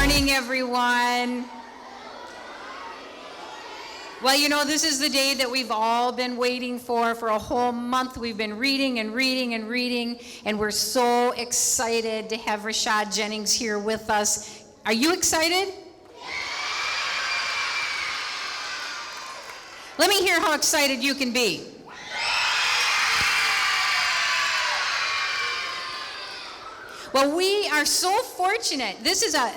morning, everyone. Well, you know, this is the day that we've all been waiting for a whole month. We've been reading and reading and reading, and we're so excited to have Rashad Jennings here with us. Are you excited? Let me hear how excited you can be. Well, we are so fortunate.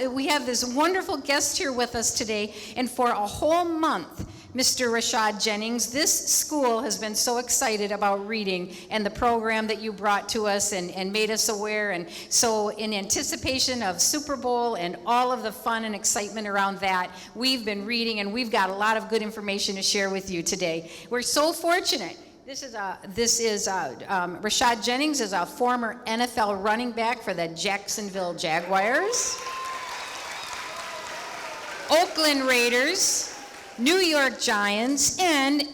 We have this wonderful guest here with us today, and for a whole month, Mr. Rashad Jennings, this school has been so excited about reading and the program that you brought to us and made us aware. And so in anticipation of Super Bowl and all of the fun and excitement around that, we've been reading, and we've got a lot of good information to share with you today. We're so fortunate. Rashad Jennings is a former NFL running back for the Jacksonville Jaguars, Oakland Raiders, New York Giants, and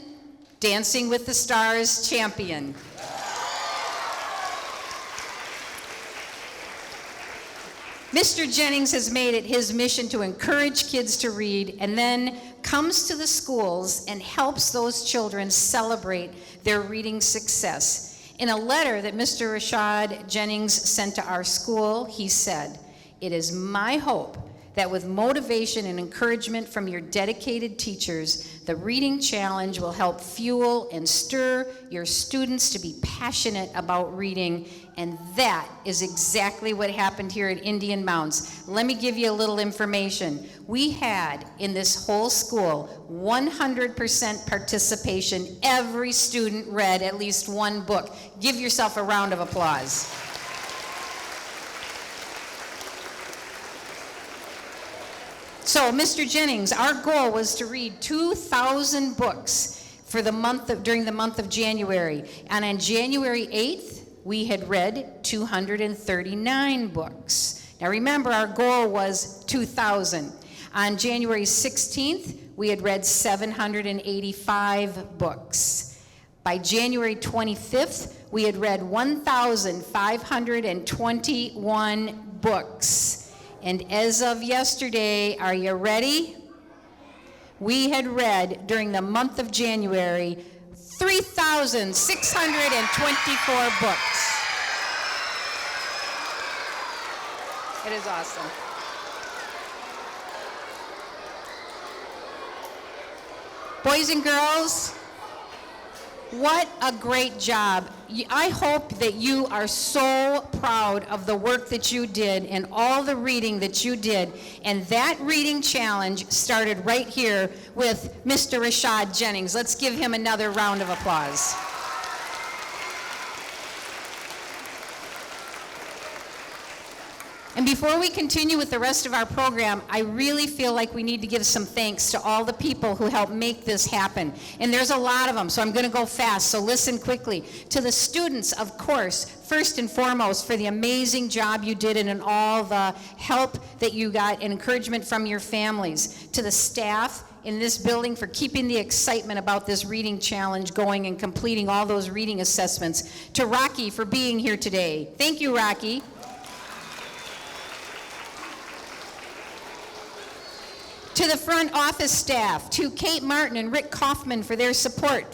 Dancing with the Stars champion. Mr. Jennings has made it his mission to encourage kids to read, and then comes to the schools and helps those children celebrate their reading success. In a letter that Mr. Rashad Jennings sent to our school, he said, "It is my hope that with motivation and encouragement from your dedicated teachers, the reading challenge will help fuel and stir your students to be passionate about reading." And that is exactly what happened here at Indian Mounds. Let me give you a little information. We had in this whole school 100% participation. Every student read at least one book. Give yourself a round of applause. So, Mr. Jennings, our goal was to read 2,000 books during the month of January. And on January 8th, we had read 239 books. Now remember, our goal was 2,000. On January 16th, we had read 785 books. By January 25th, we had read 1,521 books. And as of yesterday, are you ready? We had read during the month of January 3,624 books. It is awesome. Boys and girls, what a great job. I hope that you are so proud of the work that you did and all the reading that you did. And that reading challenge started right here with Mr. Rashad Jennings. Let's give him another round of applause. And before we continue with the rest of our program, I really feel like we need to give some thanks to all the people who helped make this happen. And there's a lot of them, so I'm going to go fast, so listen quickly. To the students, of course, first and foremost, for the amazing job you did and all the help that you got and encouragement from your families. To the staff in this building for keeping the excitement about this reading challenge going and completing all those reading assessments. To Rocky for being here today. Thank you, Rocky. To the front office staff, to Kate Martin and Rick Kaufman for their support,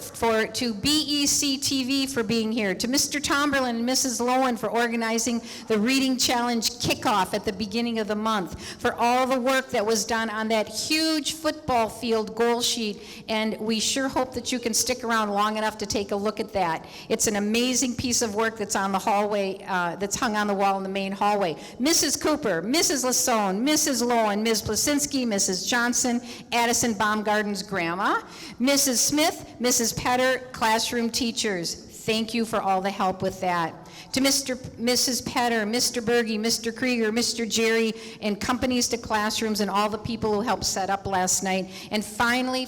to BEC TV for being here, to Mr. Tomberlin and Mrs. Lowen for organizing the Reading Challenge kickoff at the beginning of the month, for all the work that was done on that huge football field goal sheet, and we sure hope that you can stick around long enough to take a look at that. It's an amazing piece of work that's on the hallway, that's hung on the wall in the main hallway. Mrs. Cooper, Mrs. Lasone, Mrs. Lowen, Ms. Plasinski, Mrs. Johnson, Addison Baumgarten's grandma, Mrs. Smith, Mrs. Petter, classroom teachers. Thank you for all the help with that. To Mrs. Petter, Mr. Berge, Mr. Krieger, Mr. Jerry, and companies to classrooms and all the people who helped set up last night. And finally,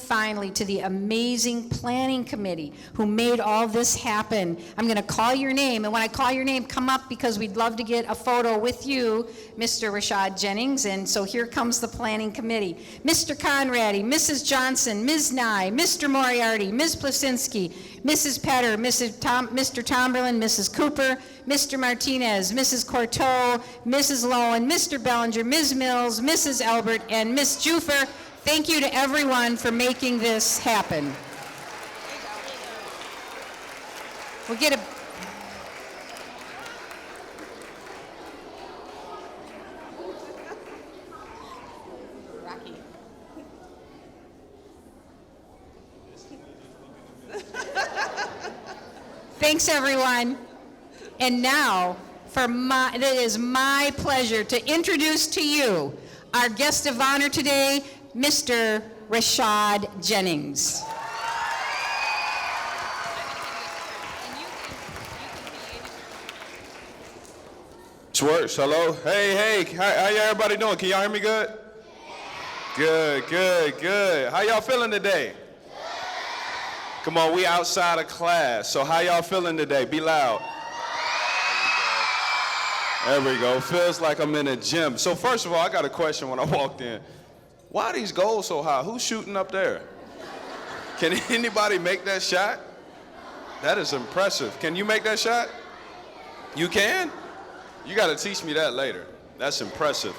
to the amazing planning committee who made all this happen. I'm going to call your name, and when I call your name, come up because we'd love to get a photo with you, Mr. Rashad Jennings. And so here comes the planning committee. Mr. Conradi, Mrs. Johnson, Ms. Nye, Mr. Moriarty, Ms. Plasinski, Mrs. Petter, Mr. Tomberlin, Mrs. Cooper, Mr. Martinez, Mrs. Courteau, Mrs. Lowen, Mr. Bellinger, Ms. Mills, Mrs. Albert, and Ms. Jufer. Thank you to everyone for making this happen. We'll get a Thanks, everyone. And now, it is my pleasure to introduce to you our guest of honor today, Mr. Rashad Jennings. This works. Hello. Hey. How y'all everybody doing? Can y'all hear me good? Good. How y'all feeling today? Come on, we outside of class. So how y'all feeling today? Be loud. There we go. Feels like I'm in a gym. So first of all, I got a question when I walked in. Why are these goals so high? Who's shooting up there? Can anybody make that shot? That is impressive. Can you make that shot? You can? You got to teach me that later. That's impressive.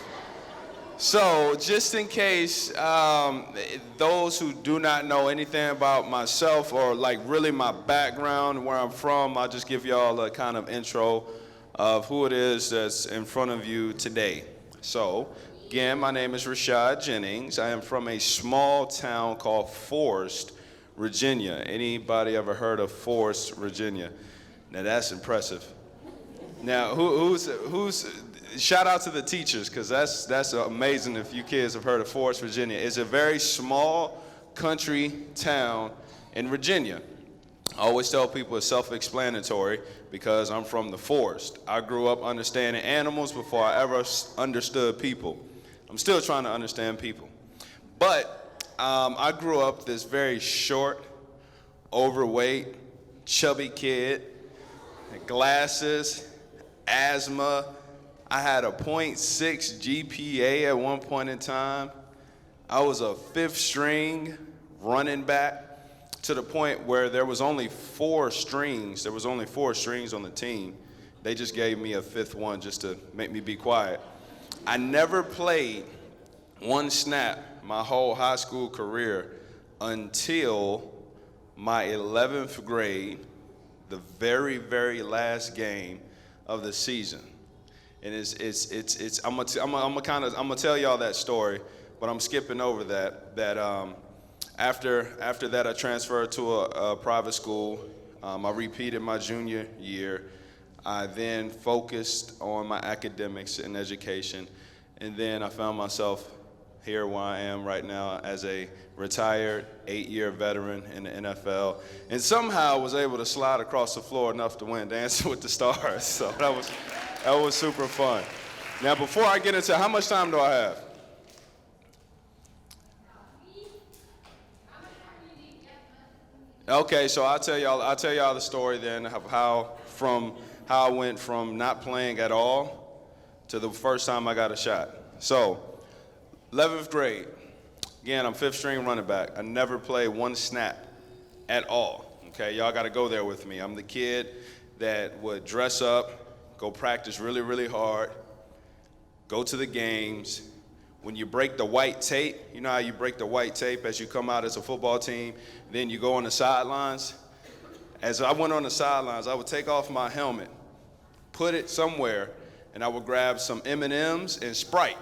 So just in case those who do not know anything about myself or like really my background, where I'm from, I'll just give y'all a kind of intro of who it is that's in front of you today. So again, my name is Rashad Jennings. I am from a small town called Forest, Virginia. Anybody ever heard of Forest, Virginia? Now that's impressive. Now who's shout out to the teachers, because that's amazing if you kids have heard of Forest, Virginia. It's a very small country town in Virginia. I always tell people it's self-explanatory because I'm from the forest. I grew up understanding animals before I ever understood people. I'm still trying to understand people. But I grew up this very short, overweight, chubby kid, glasses, asthma. I had a 0.6 GPA at one point in time. I was a fifth string running back to the point where there was only 4 strings. There was only 4 strings on the team. They just gave me a fifth one just to make me be quiet. I never played one snap my whole high school career until my 11th grade, the very, very last game of the season. And I'm gonna tell y'all that story, but I'm skipping over that. After that, I transferred to a private school. I repeated my junior year. I then focused on my academics and education, and then I found myself here where I am right now as a retired 8-year veteran in the NFL, and somehow was able to slide across the floor enough to win Dancing with the Stars. So that was super fun. Now, before I get into how much time do I have? Okay, so I'll tell y'all the story then of how I went from not playing at all to the first time I got a shot. So, 11th grade. Again, I'm fifth string running back. I never played one snap at all. Okay, y'all got to go there with me. I'm the kid that would dress up, go practice really, really hard, go to the games. When you break the white tape, you know how you break the white tape as you come out as a football team, then you go on the sidelines? As I went on the sidelines, I would take off my helmet, put it somewhere, and I would grab some M&Ms and Sprite.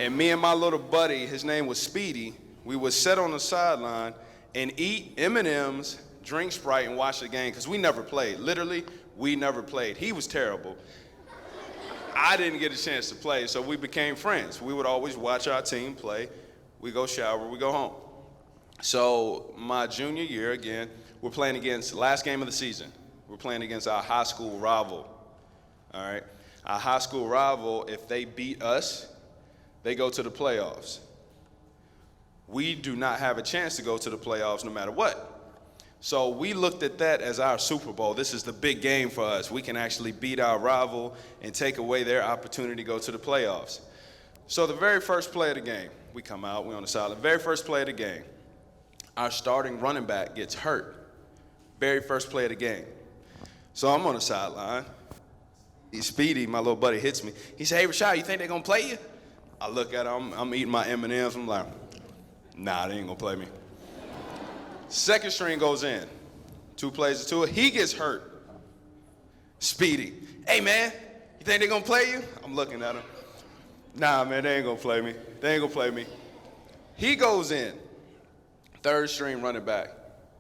And me and my little buddy, his name was Speedy, we would sit on the sideline and eat M&Ms, drink Sprite, and watch the game, because we never played. Literally, we never played. He was terrible. I didn't get a chance to play, so we became friends. We would always watch our team play. We go shower, we go home. So my junior year, again, we're playing against, last game of the season, we're playing against our high school rival, all right? Our high school rival, if they beat us, they go to the playoffs. We do not have a chance to go to the playoffs no matter what. So we looked at that as our Super Bowl. This is the big game for us. We can actually beat our rival and take away their opportunity to go to the playoffs. So the very first play of the game, we come out, we're on the sideline. The very first play of the game, our starting running back gets hurt. very first play of the game. So I'm on the sideline. Speedy, my little buddy, hits me. He said, "Hey, Rashad, you think they're going to play you?" I look at him. I'm eating my M&Ms. I'm like, nah, they ain't going to play me. Second string goes in. 2 plays to it. He gets hurt. Speedy. "Hey, man, you think they're going to play you?" I'm looking at him. Nah, man, they ain't going to play me. They ain't going to play me. He goes in. Third string running back.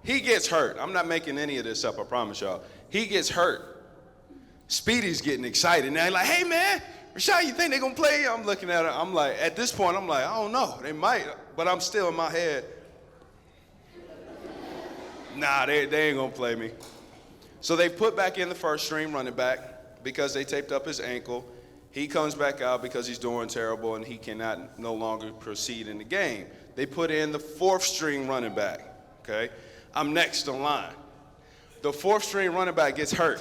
He gets hurt. I'm not making any of this up, I promise y'all. He gets hurt. Speedy's getting excited. Now he's like, "Hey, man, Rashad, you think they're going to play you?" I'm looking at her. I'm like, at this point, I'm like, I don't know. They might, but I'm still in my head. Nah, they ain't going to play me. So they put back in the first string running back because they taped up his ankle. He comes back out because he's doing terrible and he cannot no longer proceed in the game. They put in the fourth string running back, okay? I'm next in line. The fourth string running back gets hurt.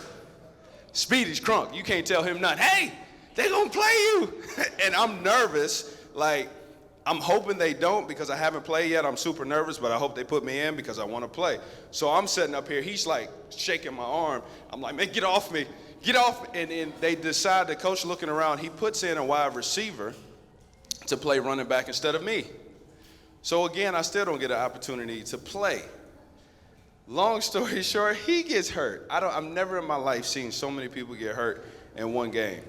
Speedy's crunk. You can't tell him nothing. "Hey, they gonna play you." And I'm nervous, like, I'm hoping they don't because I haven't played yet. I'm super nervous, but I hope they put me in because I want to play. So I'm sitting up here. He's like shaking my arm. I'm like, "Man, get off me. Get off." And they decide, the coach looking around, he puts in a wide receiver to play running back instead of me. So again, I still don't get an opportunity to play. Long story short, he gets hurt. I've never in my life seen so many people get hurt in one game.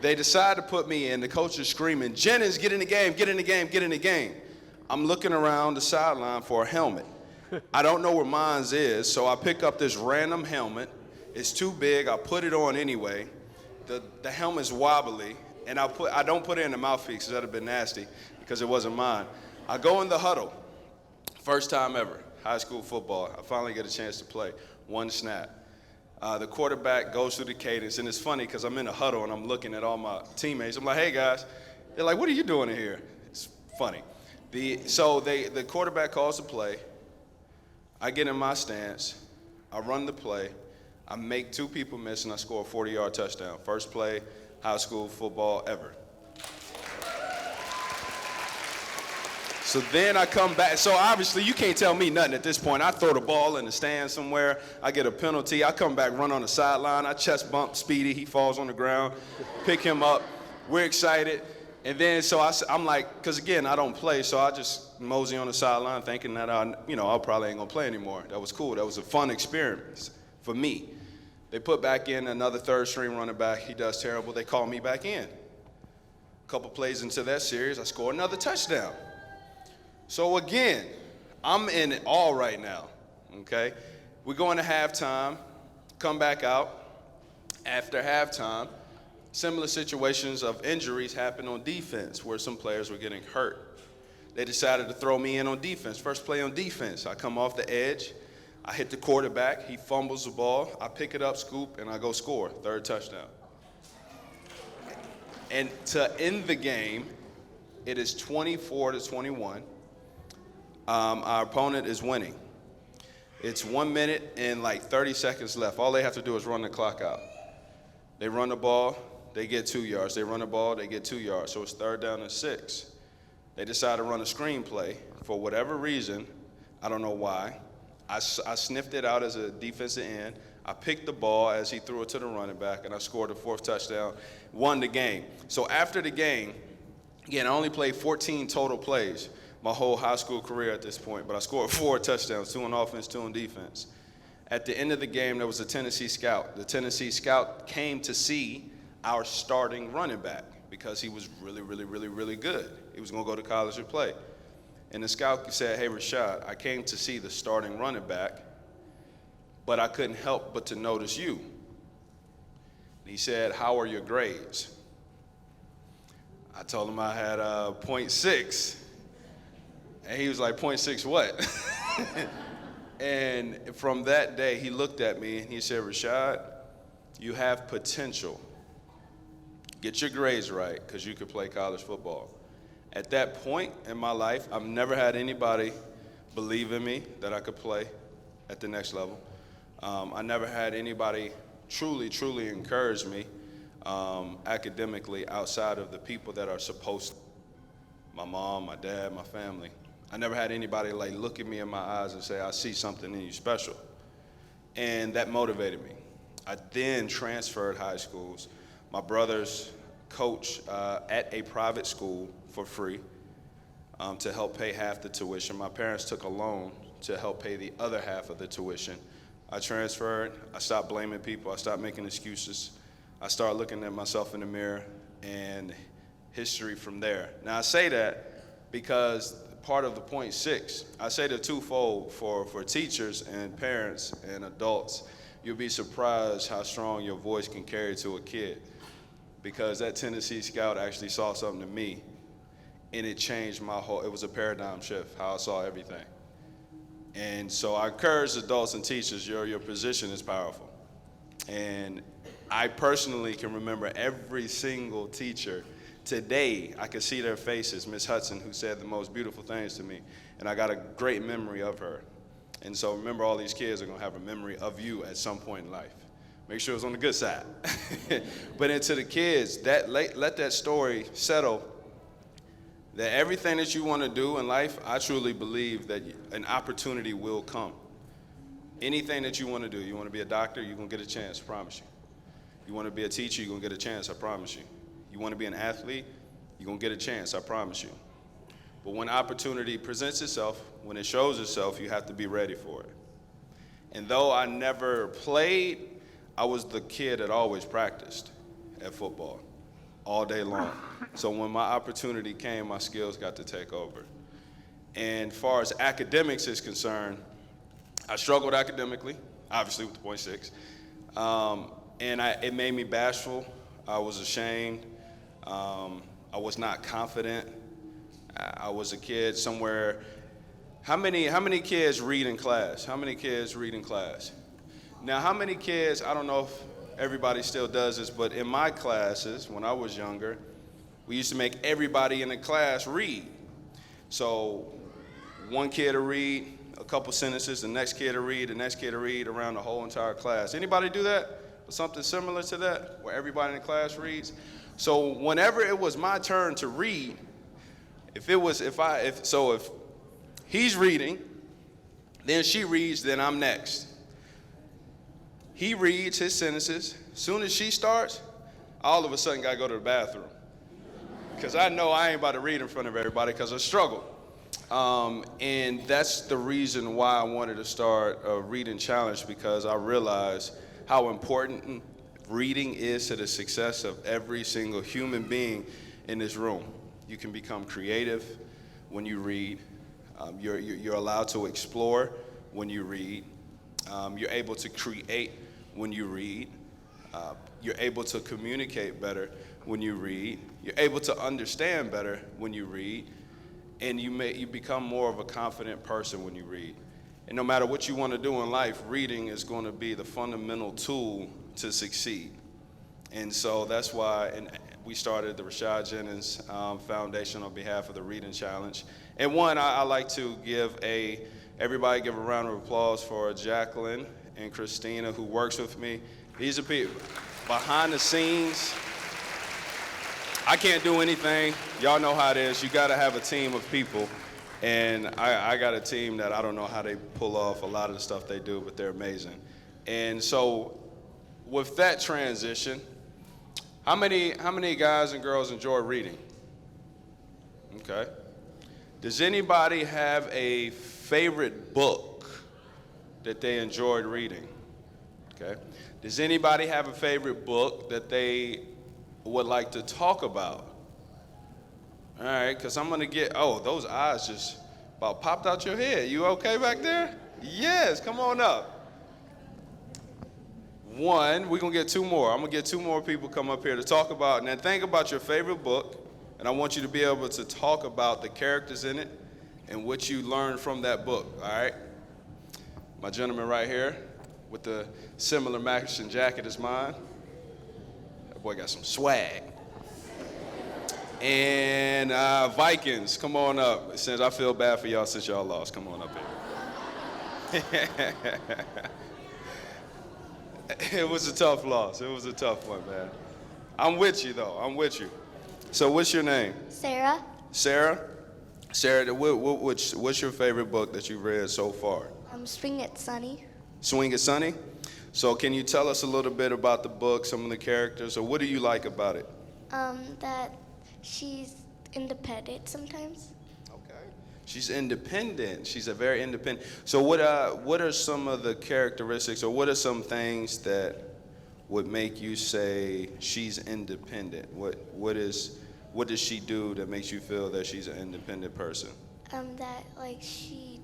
They decide to put me in. The coach is screaming, "Jennings, get in the game, get in the game, get in the game." I'm looking around the sideline for a helmet. I don't know where Mounds is, so I pick up this random helmet. It's too big. I put it on anyway. The helmet's wobbly, and I don't put it in the mouthpiece because that would have been nasty because it wasn't mine. I go in the huddle. First time ever, high school football. I finally get a chance to play. 1 snap. The quarterback goes through the cadence, and it's funny because I'm in the huddle and I'm looking at all my teammates. I'm like, "Hey, guys." They're like, "What are you doing in here?" It's funny. The quarterback calls the play. I get in my stance. I run the play. I make 2 people miss, and I score a 40-yard touchdown. First play, high school football ever. So then I come back. So obviously you can't tell me nothing at this point. I throw the ball in the stand somewhere. I get a penalty. I come back, run on the sideline. I chest bump Speedy. He falls on the ground. Pick him up. We're excited. And then so I'm like, because again, I don't play, so I just mosey on the sideline thinking that I probably ain't going to play anymore. That was cool. That was a fun experience for me. They put back in another third string running back. He does terrible. They call me back in. A couple plays into that series, I score another touchdown. So again, I'm in it all right now, okay? We go into halftime, come back out. After halftime, similar situations of injuries happen on defense where some players were getting hurt. They decided to throw me in on defense. First play on defense, I come off the edge. I hit the quarterback. He fumbles the ball. I pick it up, scoop, and I go score. Third touchdown. And to end the game, it is 24-21. Our opponent is winning. It's 1 minute and like 30 seconds left. All they have to do is run the clock out. They run the ball, they get 2 yards. They run the ball, they get 2 yards. So it's 3rd down and 6. They decide to run a screenplay. For whatever reason, I don't know why. I sniffed it out as a defensive end. I picked the ball as he threw it to the running back, and I scored the 4th touchdown, won the game. So after the game, again, I only played 14 total plays my whole high school career at this point, but I scored 4 touchdowns, 2 on offense, 2 on defense. At the end of the game, there was a Tennessee scout. The Tennessee scout came to see our starting running back because he was really, really, really, really good. He was going to go to college and play. And the scout said, "Hey, Rashad, I came to see the starting running back, but I couldn't help but to notice you." And he said, "How are your grades?" I told him I had a 0.6. And he was like, "0.6 what?" And from that day, he looked at me and he said, "Rashad, you have potential. Get your grades right because you could play college football." At that point in my life, I've never had anybody believe in me that I could play at the next level. I never had anybody truly, truly encourage me academically outside of the people that are supposed to. My mom, my dad, my family. I never had anybody like look at me in my eyes and say, "I see something in you special." And that motivated me. I then transferred high schools. My brothers coach at a private school for free to help pay half the tuition. My parents took a loan to help pay the other half of the tuition. I transferred. I stopped blaming people. I stopped making excuses. I started looking at myself in the mirror, and history from there. Now, I say that because part of the point 6, I say the twofold for teachers and parents and adults. You'll be surprised how strong your voice can carry to a kid, because that Tennessee Scout actually saw something in me, and it changed it was a paradigm shift, how I saw everything. And so I encourage adults and teachers, your position is powerful. And I personally can remember every single teacher. Today, I can see their faces. Miss Hudson, who said the most beautiful things to me, and I got a great memory of her. And so remember, all these kids are going to have a memory of you at some point in life. Make sure it's on the good side. But into the kids, let that story settle, that everything that you want to do in life, I truly believe that an opportunity will come. Anything that you want to do, you want to be a doctor, you're going to get a chance, I promise you. You want to be a teacher, you're going to get a chance, I promise you. You want to be an athlete, you're going to get a chance, I promise you. But when opportunity presents itself, when it shows itself, you have to be ready for it. And though I never played, I was the kid that always practiced at football all day long. So when my opportunity came, my skills got to take over. And as far as academics is concerned, I struggled academically, obviously with the point 6. And it made me bashful. I was ashamed. I was not confident. I was a kid somewhere. How many kids read in class? How many kids read in class? Now, how many kids, I don't know if everybody still does this, but in my classes, when I was younger, we used to make everybody in the class read. So one kid will read a couple sentences, the next kid will read, the next kid will read around the whole entire class. Anybody do that? Or something similar to that, where everybody in the class reads? So whenever it was my turn to read, if he's reading, then she reads, then I'm next. He reads his sentences. Soon as she starts, all of a sudden gotta go to the bathroom. Because I know I ain't about to read in front of everybody because I struggle. And that's the reason why I wanted to start a reading challenge, because I realized how important reading is to the success of every single human being in this room. You can become creative when you read. You're allowed to explore when you read. You're able to create when you read. You're able to communicate better when you read. You're able to understand better when you read. And you become more of a confident person when you read. And no matter what you want to do in life, reading is going to be the fundamental tool to succeed. And so that's why we started the Rashad Jennings Foundation on behalf of the Reading Challenge. And I like to everybody give a round of applause for Jacqueline and Christina, who works with me. These are people behind the scenes. I can't do anything. Y'all know how it is. You got to have a team of people. And I got a team that I don't know how they pull off a lot of the stuff they do, but they're amazing. And so with that transition, how many guys and girls enjoy reading? Okay. Does anybody have a favorite book that they enjoyed reading? Okay. Does anybody have a favorite book that they would like to talk about? All right, because I'm going to those eyes just about popped out your head. You okay back there? Yes, come on up. One, we're going to get 2 more. I'm going to get 2 more people come up here to talk about. Now think about your favorite book, and I want you to be able to talk about the characters in it and what you learned from that book, all right? My gentleman right here with the similar matching jacket as mine. That boy got some swag. And Vikings, come on up. Since I feel bad for y'all since y'all lost, come on up here. It was a tough loss. It was a tough one, man. I'm with you, though. I'm with you. So what's your name? Sarah. Sarah? Sarah, what's your favorite book that you've read so far? Spring It's Sunny. Swing It Sunny. So can you tell us a little bit about the book, some of the characters, or what do you like about it? That she's independent sometimes. Okay. She's independent. She's a very independent. So what are some of the characteristics, or what are some things that would make you say she's independent? What does she do that makes you feel that she's an independent person? That like she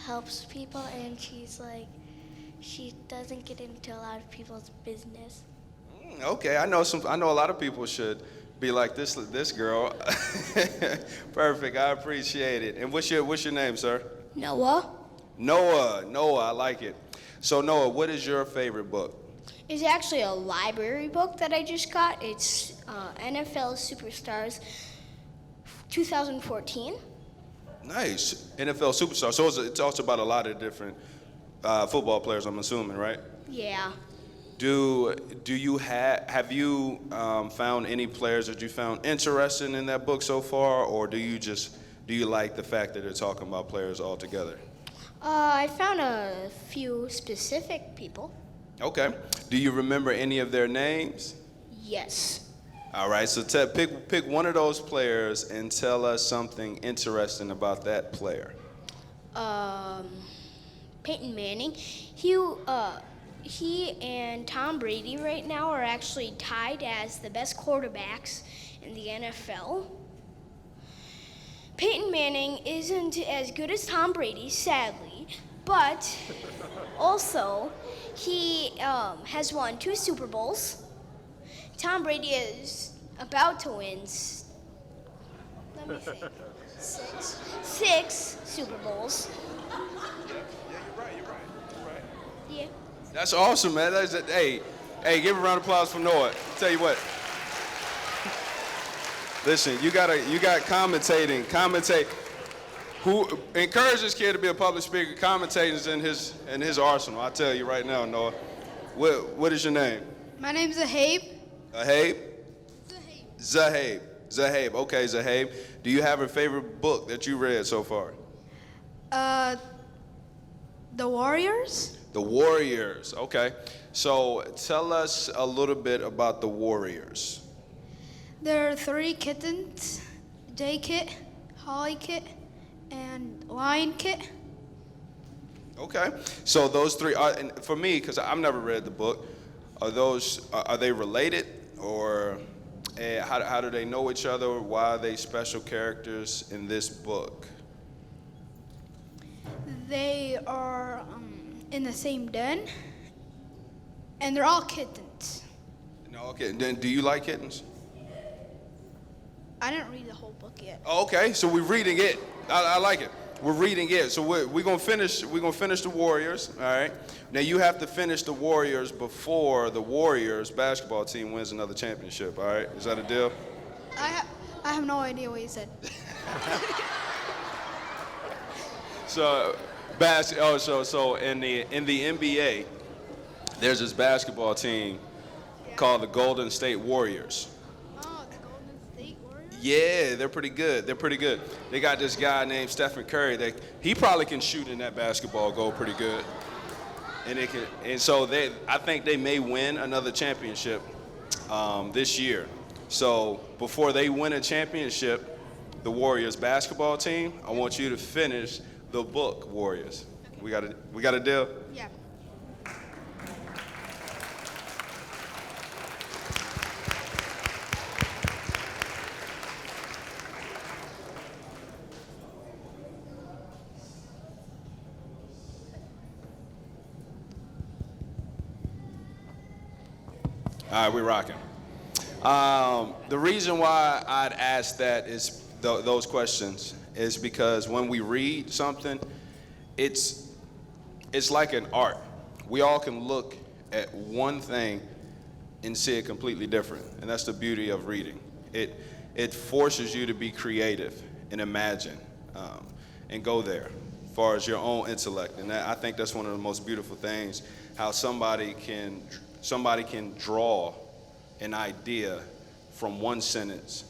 helps people and she doesn't get into a lot of people's business. Okay, I know a lot of people should be like this girl. Perfect. I appreciate it. And what's your name, sir? Noah Noah, I like it. So Noah, what is your favorite book? It's actually a library book that I just got. It's NFL Superstars 2014. Nice. NFL Superstar. So it talks about a lot of different football players, I'm assuming, right? Yeah. Have you found any players that you found interesting in that book so far, or do you like the fact that they're talking about players altogether? I found a few specific people. Okay. Do you remember any of their names? Yes. All right. So pick one of those players and tell us something interesting about that player. Peyton Manning. He and Tom Brady right now are actually tied as the best quarterbacks in the NFL. Peyton Manning isn't as good as Tom Brady, sadly, but also he has won 2 Super Bowls. Tom Brady is about to win, let me think, 6 Super Bowls. You're right. Yeah. That's awesome, man. Hey, give a round of applause for Noah. Tell you what. Listen, you got commentating. Commentate. Who encourage this kid to be a public speaker? Commentating is in his arsenal. I tell you right now, Noah. What is your name? My name's Zahabe. Zahabe? Zahabe. Okay, Zahabe. Do you have a favorite book that you read so far? The Warriors. The Warriors. Okay. So tell us a little bit about the Warriors. There are 3 kittens: Day Kit, Holly Kit, and Lion Kit. Okay. So those 3 are, and for me, because I've never read the book, are they related, or how do they know each other? Why are they special characters in this book? They are in the same den, and they're all kittens. No. Okay. Then do you like kittens? I didn't read the whole book yet. Oh, okay. So we're reading it. I like it. We're reading it. So we're gonna finish. We're gonna finish the Warriors. All right. Now you have to finish the Warriors before the Warriors basketball team wins another championship. All right. Is that a deal? I have no idea what you said. So, so in the NBA, there's this basketball team called the Golden State Warriors. Oh, the Golden State Warriors? Yeah, they're pretty good. They got this guy named Stephen Curry. He probably can shoot in that basketball goal pretty good. I think they may win another championship this year. So before they win a championship, the Warriors basketball team, I want you to finish the book Warriors. We got a deal? Yeah. All right, we're rocking. The reason why I'd ask that is those questions is because when we read something, it's like an art. We all can look at one thing and see it completely different, and that's the beauty of reading. It forces you to be creative and imagine and go there as far as your own intellect, and I think that's one of the most beautiful things, how somebody can draw an idea from one sentence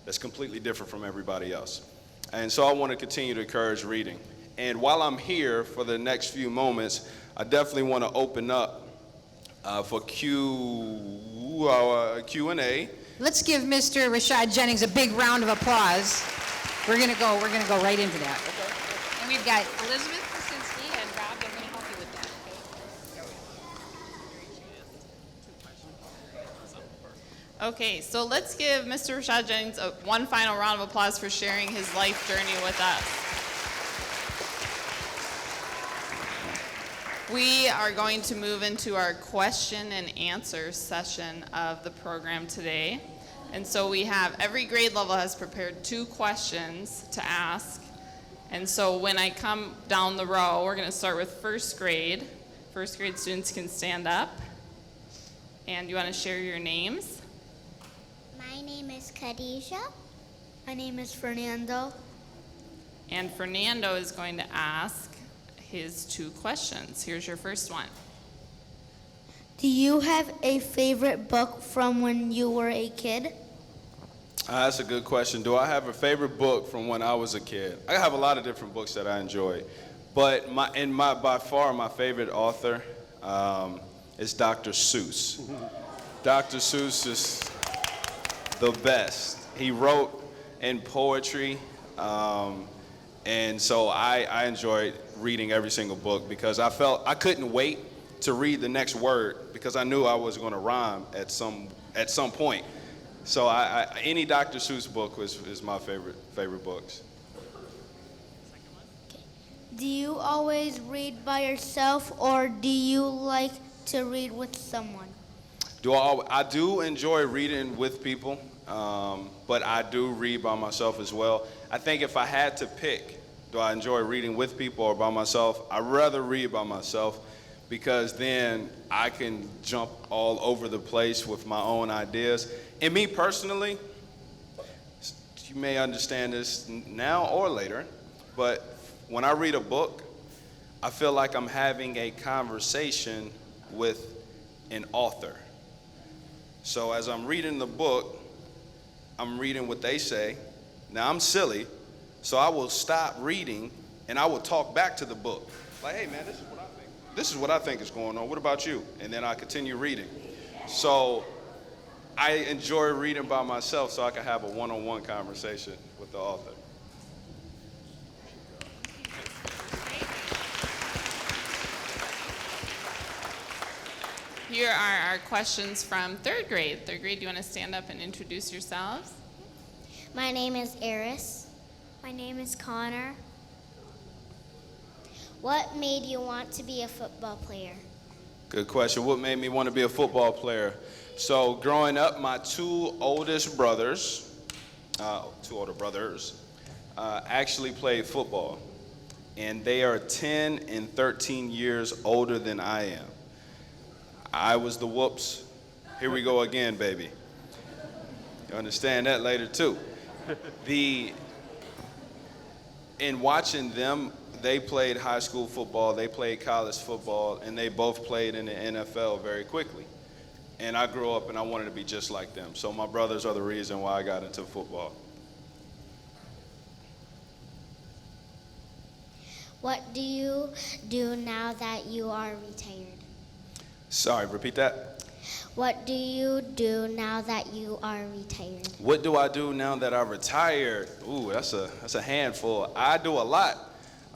that's completely different from everybody else. And so I want to continue to encourage reading. And while I'm here for the next few moments, I definitely want to open up for Q&A. Let's give Mr. Rashad Jennings a big round of applause. We're gonna go right into that. And we've got Elizabeth Krasinski and Rob, they're gonna help you with that, Okay, so let's give Mr. Rashad Jennings one final round of applause for sharing his life journey with us. We are going to move into our question and answer session of the program today. And so we have, every grade level has prepared 2 questions to ask. And so when I come down the row, we're going to start with first grade. First grade students can stand up. And you want to share your names? My name is Khadijah. My name is Fernando. And Fernando is going to ask his 2 questions. Here's your first one. Do you have a favorite book from when you were a kid? That's a good question. Do I have a favorite book from when I was a kid? I have a lot of different books that I enjoy, but by far my favorite author is Dr. Seuss. Dr. Seuss is the best. He wrote in poetry, and so I enjoyed reading every single book because I felt I couldn't wait to read the next word because I knew I was going to rhyme at some point. So any Dr. Seuss book is my favorite books. Do you always read by yourself or do you like to read with someone? I do enjoy reading with people, but I do read by myself as well. I think if I had to pick, do I enjoy reading with people or by myself? I'd rather read by myself because then I can jump all over the place with my own ideas. And me personally, you may understand this now or later, but when I read a book, I feel like I'm having a conversation with an author. So as I'm reading the book, I'm reading what they say. Now I'm silly, so I will stop reading and I will talk back to the book. Like, hey man, this is what I think. This is what I think is going on. What about you? And then I continue reading. So I enjoy reading by myself so I can have a one-on-one conversation with the author. Here are our questions from third grade. Third grade, do you want to stand up and introduce yourselves? My name is Eris. My name is Connor. What made you want to be a football player? Good question. What made me want to be a football player? So growing up, my 2 older brothers, actually played football. And they are 10 and 13 years older than I am. I was the whoops. Here we go again, baby. You understand that later too. In watching them, they played high school football, they played college football, and they both played in the NFL very quickly. And I grew up and I wanted to be just like them. So my brothers are the reason why I got into football. What do you do now that you are retired? Sorry, repeat that. What do you do now that you are retired? What do I do now that I'm retired? Ooh, that's a handful. I do a lot.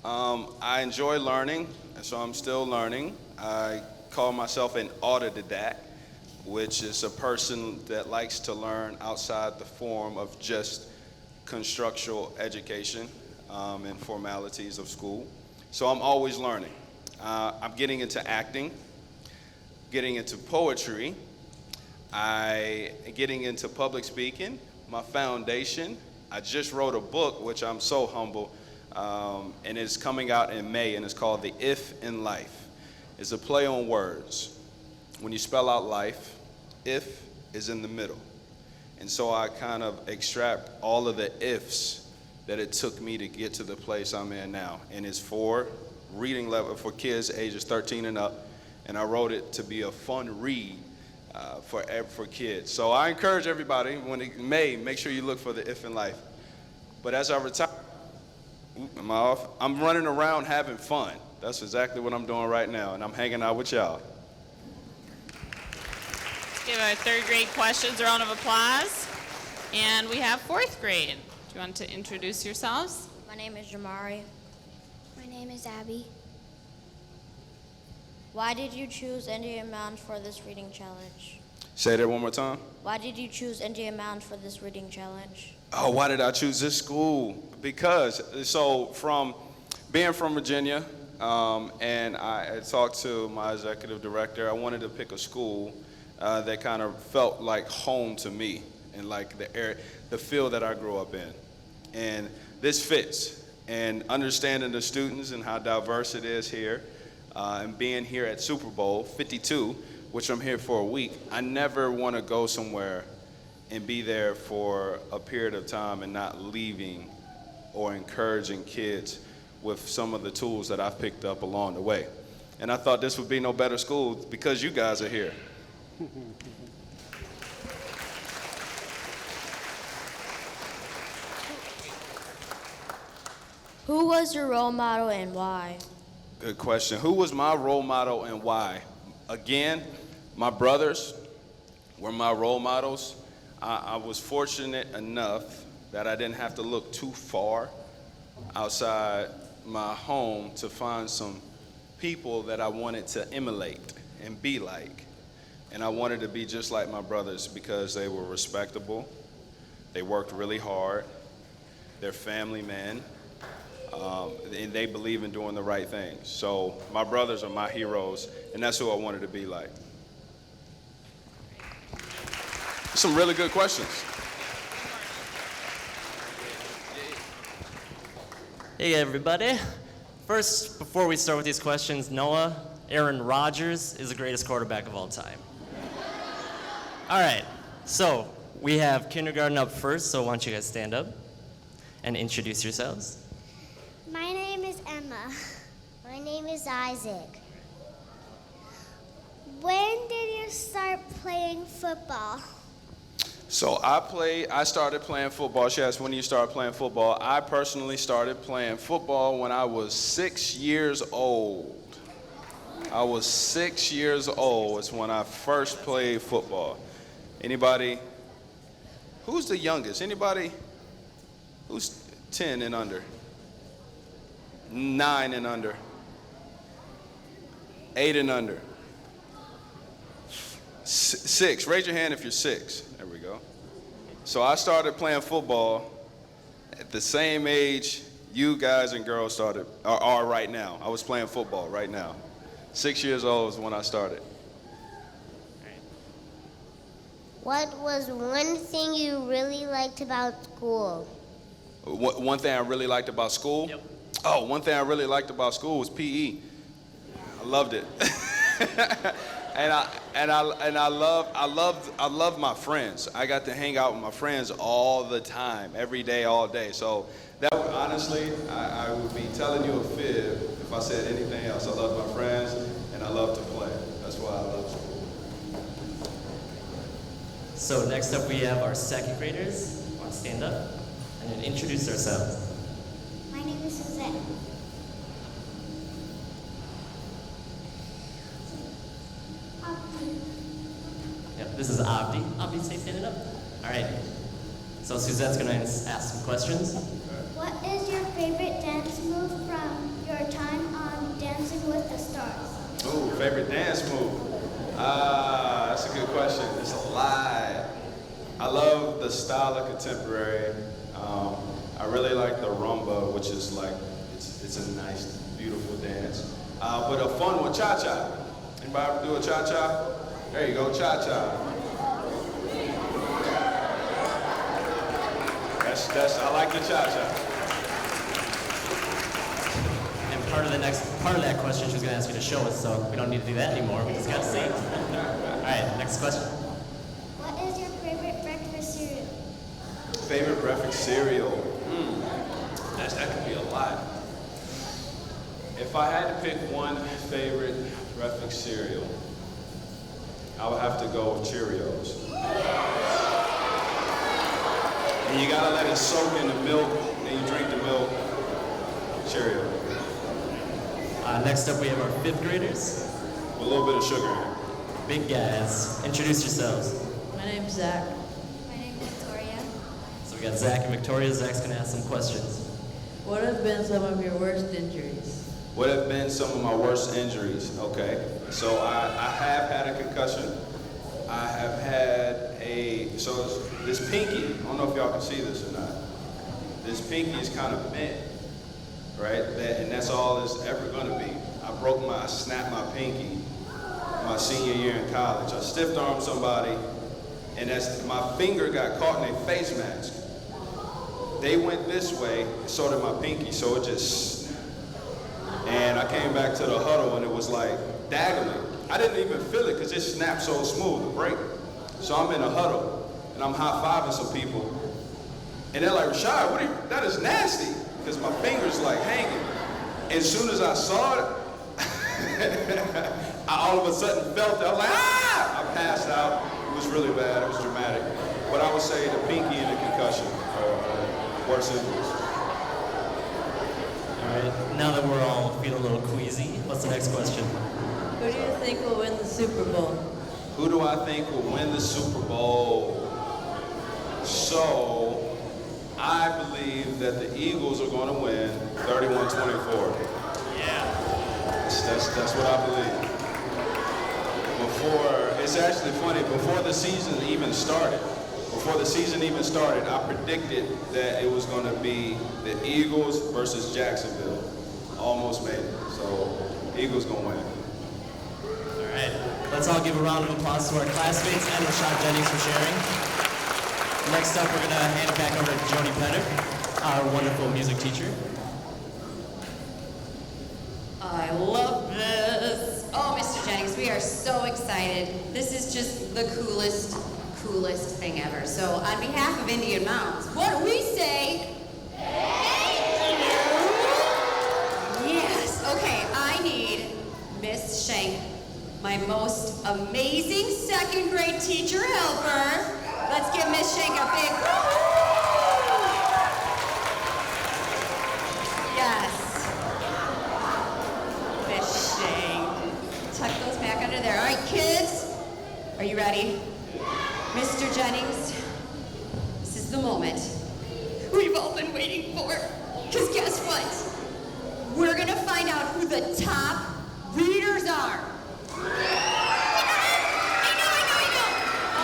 I enjoy learning, and so I'm still learning. I call myself an autodidact, which is a person that likes to learn outside the form of just constructional education and formalities of school. So I'm always learning. I'm getting into acting, getting into poetry, getting into public speaking, my foundation. I just wrote a book, which I'm so humble, and it's coming out in May, and it's called The If in Life. It's a play on words. When you spell out life, if is in the middle. And so I kind of extract all of the ifs that it took me to get to the place I'm in now. And it's for reading level for kids ages 13 and up. And I wrote it to be a fun read for kids. So I encourage everybody, when it may, make sure you look for The If in Life. But as I retire, Am I off? I'm running around having fun. That's exactly what I'm doing right now, and I'm hanging out with y'all. Let's give our third grade questions a round of applause. And we have fourth grade. Do you want to introduce yourselves? My name is Jamari. My name is Abby. Why did you choose Indian Mounds for this reading challenge? Say that one more time. Why did you choose Indian Mounds for this reading challenge? Oh, why did I choose this school? Because, so from being from Virginia, and I talked to my executive director, I wanted to pick a school that kind of felt like home to me and like the field that I grew up in. And this fits. And understanding the students and how diverse it is here, and being here at Super Bowl 52, which I'm here for a week, I never want to go somewhere and be there for a period of time and not leaving or encouraging kids with some of the tools that I've picked up along the way. And I thought this would be no better school because you guys are here. Who was your role model and why? Good question. Who was my role model and why? Again, my brothers were my role models. I was fortunate enough that I didn't have to look too far outside my home to find some people that I wanted to emulate and be like. And I wanted to be just like my brothers because they were respectable, they worked really hard, they're family men, and they believe in doing the right things. So my brothers are my heroes, and that's who I wanted to be like. Some really good questions. Hey everybody. First, before we start with these questions, Noah, Aaron Rodgers is the greatest quarterback of all time. All right, so we have kindergarten up first, so why don't you guys stand up and introduce yourselves. My name is Emma. My name is Isaac. When did you start playing football? So I started playing football. She asked when you started playing football. I personally started playing football when I was 6 years old. I was 6 years old is when I first played football. Anybody? Who's the youngest? Anybody? Who's 10 and under? 9 and under? 8 and under? 6. Raise your hand if you're 6. There we go. So I started playing football at the same age you guys and girls are right now. I was playing football right now. 6 years old is when I started. What was one thing you really liked about school? One thing I really liked about school? Yep. Oh, one thing I really liked about school was PE. I loved it. I love my friends. I got to hang out with my friends all the time, every day, all day. So that honestly, I would be telling you a fib if I said anything else. I love my friends and I love to play. That's why I love school. So next up we have our second graders. Want to stand up and then introduce ourselves. My name is Suzette. Yep, this is Abdi. Abdi, stay standing up. All right. So Suzette's gonna ask some questions. What is your favorite dance move from your time on Dancing with the Stars? Ooh, favorite dance move? That's a good question. It's a lot. I love the style of contemporary. I really like the rumba, which is like, it's a nice, beautiful dance. But a fun one, cha-cha. Anybody ever do a cha-cha? There you go, cha-cha. I like the cha-cha. And part of that question she was gonna ask you to show us, so we don't need to do that anymore. We just got to see. All right, next question. What is your favorite breakfast cereal? Favorite breakfast cereal? That could be a lot. If I had to pick one favorite breakfast cereal, I would have to go with Cheerios. And you gotta let it soak in the milk, and you drink the milk. Cheerio. Next up, we have our 5th graders. A little bit of sugar in it. Big guys. Introduce yourselves. My name's Zach. My name is Victoria. So we got Zach and Victoria. Zach's gonna ask some questions. What have been some of your worst injuries? What have been some of my worst injuries? Okay, so I have had a concussion. I have had this pinky, I don't know if y'all can see this or not. This pinky is kind of bent, right? And that's all it's ever gonna be. I snapped my pinky my senior year in college. I stiff armed somebody, and my finger got caught in a face mask. They went this way, so did my pinky, so it just, and I came back to the huddle and it was like daggering. I didn't even feel it because it snapped so smooth, the break. So I'm in a huddle and I'm high-fiving some people. And they're like, Rashad, that is nasty, because my finger's like hanging. As soon as I saw it, I all of a sudden felt it. I was like, ah! I passed out. It was really bad, it was dramatic. But I would say the pinky and the concussion are worse injuries. All right. Now that we're all feeling a little queasy, what's the next question? Who do you think will win the Super Bowl? Who do I think will win the Super Bowl? So, I believe that the Eagles are going to win 31-24. Yeah. That's what I believe. It's actually funny, before the season even started, I predicted that it was going to be the Eagles versus Jacksonville. Almost made it. So, Eagles going to win. All right. Let's all give a round of applause to our classmates and Rashad Jennings for sharing. Next up, we're going to hand it back over to Joni Penner, our wonderful music teacher. I love this. Oh, Mr. Jennings, we are so excited. This is just the coolest thing ever. So on behalf of Indian Mounds, what do we say? Thank you. Yes, okay, I need Miss Shank, my most amazing 2nd grade teacher helper. Let's give Miss Shank a big woo-hoo. Yes. Miss Shank. Tuck those back under there. All right, kids, are you ready? Mr. Jennings, this is the moment we've all been waiting for. Because guess what? We're going to find out who the top readers are. I know.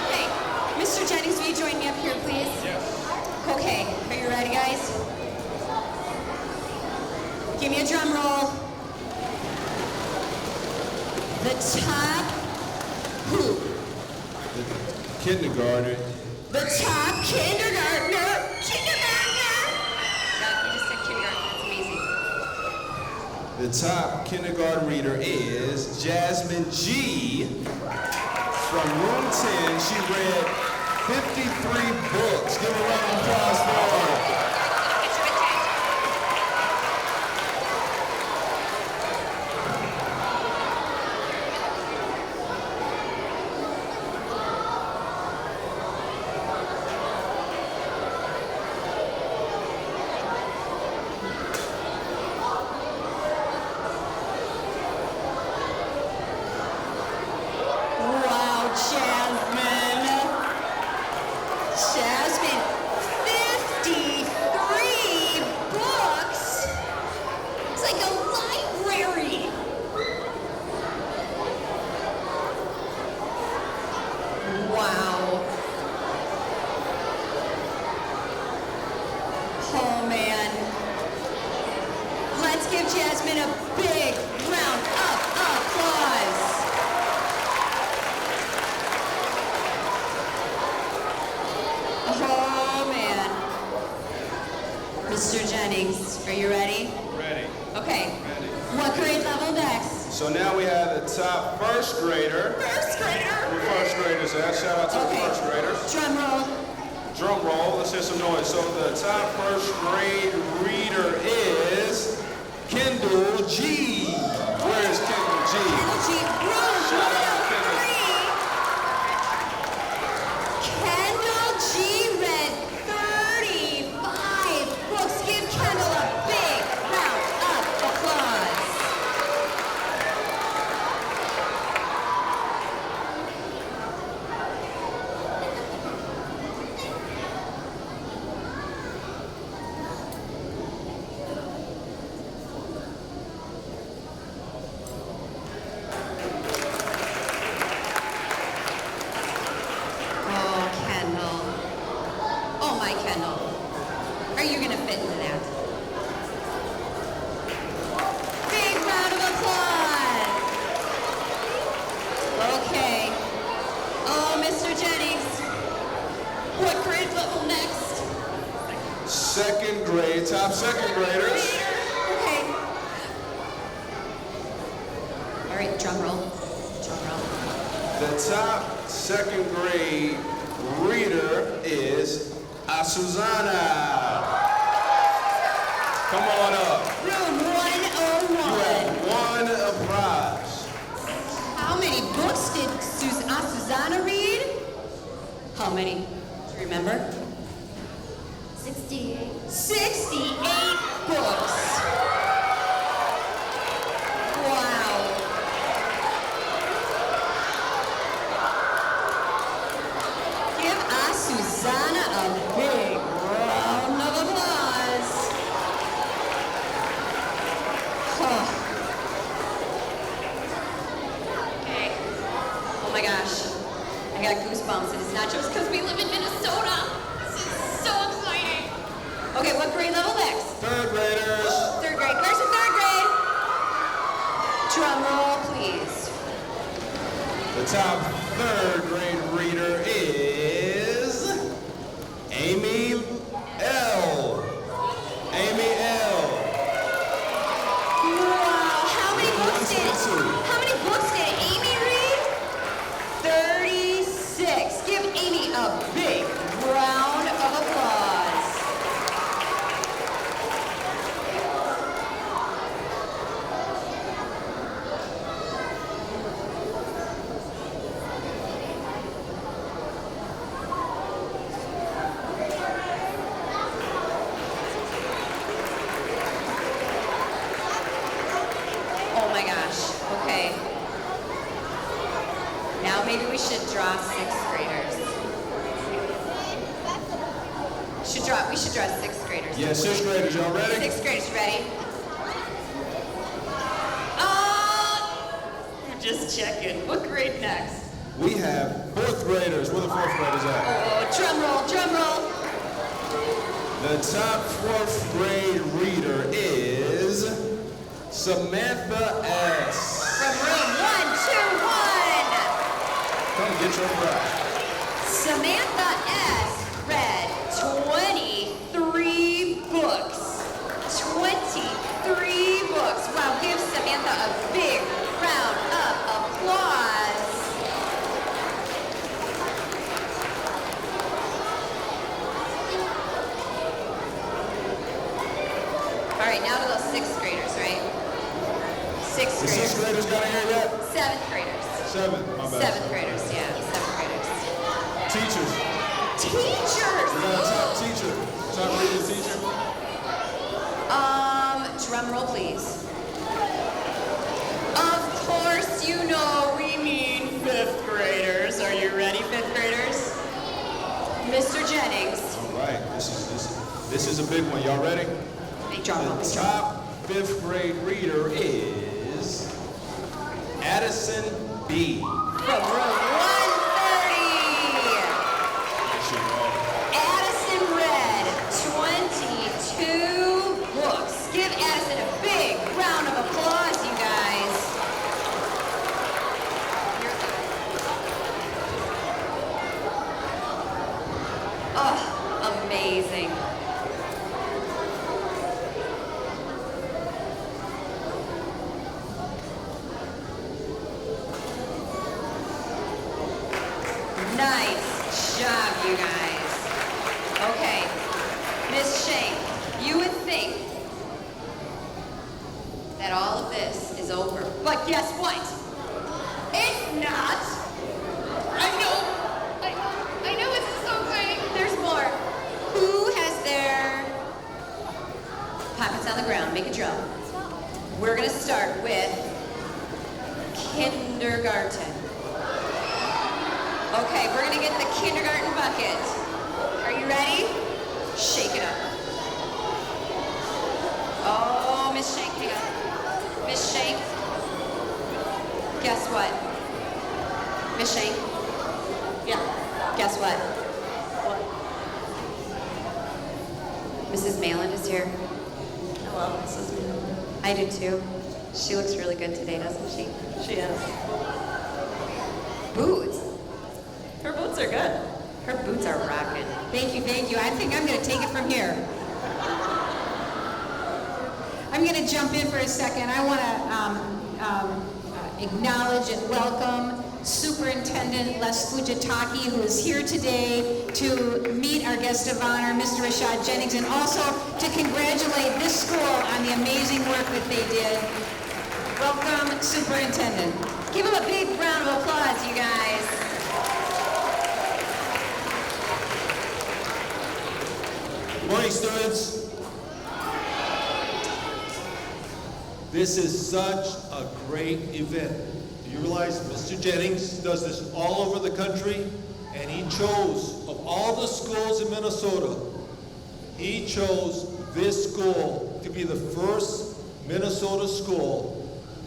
Okay, Mr. Jennings, will you join me up here, please? Yes. Okay, are you ready, guys? Give me a drum roll. The top who? Kindergarten. The top kindergartner. That, you just said kindergarten. That's amazing. The top kindergarten reader is Jasmine G. From room 10. She read 53 books. Give a round of applause for her. Wow, Jasmine. Jasmine, 53 books. It's like a library. Wow. Oh, man. Let's give Jasmine a big round of applause. Oh, man. Mr. Jennings, are you ready? Ready. Okay. Ready. What grade level next? So now we have the top first grader. First grader. Where first graders at? Shout out to the Okay. first graders. Drum roll. Drum roll, let's hear some noise. So the top first grade reader is Kendall G. Where is Kendall G? Kendall G. Room Shout out to Kendall. 103. Kendall G read 35 books. Give Kendall a big round Kendall. Are you gonna fit into that? Big round of applause. Okay. Oh, Mr. Jennings. What grade level next? Second grade, top second graders. Okay. All right, drum roll. Drum roll. The top second grade reader is Asuzana. Come on up. Room 101. You have won a prize. How many books did Susanna read? How many? Do you remember? 68. 68 books. Wow. Give Susanna a big round of applause. Oh. Okay. Oh my gosh. I got goosebumps, and it's not just because we live in Minnesota. This is so exciting. Okay, what grade level next? Third graders. Third grade. Where's the third grade? Drum roll, please. The top third grade reader is Amy L. Amy L. Wow, how many books did Amy read? 36. Give Amy a big round of applause. Oh my gosh, okay. Now maybe we should draw sixth graders. We should draw sixth graders. Yeah, sixth graders, y'all ready? Sixth graders, you ready? I'm just checking. What grade next? We have fourth graders. Where the fourth graders at? Oh, drum roll, drum roll. The top fourth grade reader is Samantha S. From room 121. Come get your prize. Samantha S. read 23 books. 23 books. Wow, give Samantha a big round of applause. All right, now to those sixth graders, right? Sixth The graders. sixth graders got in here yet? Seventh graders. Seven, my bad. Seventh graders, yeah, seventh graders. Teachers. Teachers! We got a top teacher. Top reading teacher. Drum roll, please. Of course, you know we mean fifth graders. Are you ready, fifth graders? Mr. Jennings. All right, this is a big one. Y'all ready? Big drum roll, The big drum roll. top fifth grade reader is Addison B. From room 130. Addison read 22 books. Give Addison a big round of applause, you guys. Oh, amazing. Nice job, you guys. Okay, Miss Shank, you would think that all of this is over. But guess what? It's not. I know it's so great. There's more. Who has their pockets on the ground? Make a drum. We're gonna start with kindergarten. Okay, we're gonna get the kindergarten bucket. Are you ready? Shake it up. Oh, Miss Shank, hang on. Miss Shank, guess what? Miss Shank? Yeah, guess what? What? Mrs. Mayland is here. I love Mrs. Miller. I do too. She looks really good today, doesn't she? She is. Boots. Her boots are good. Her boots are rocking. Thank you, thank you. I think I'm going to take it from here. I'm going to jump in for a second. I want to acknowledge and welcome Superintendent Les Fujitaki, who is here today to meet our guest of honor, Mr. Rashad Jennings, and also to congratulate this school on the amazing work that they did. Welcome, Superintendent. Give him a big round of applause, you guys. Good morning, students. This is such a great event. Do you realize Mr. Jennings does this all over the country? And he chose, of all the schools in Minnesota, he chose this school to be the first Minnesota school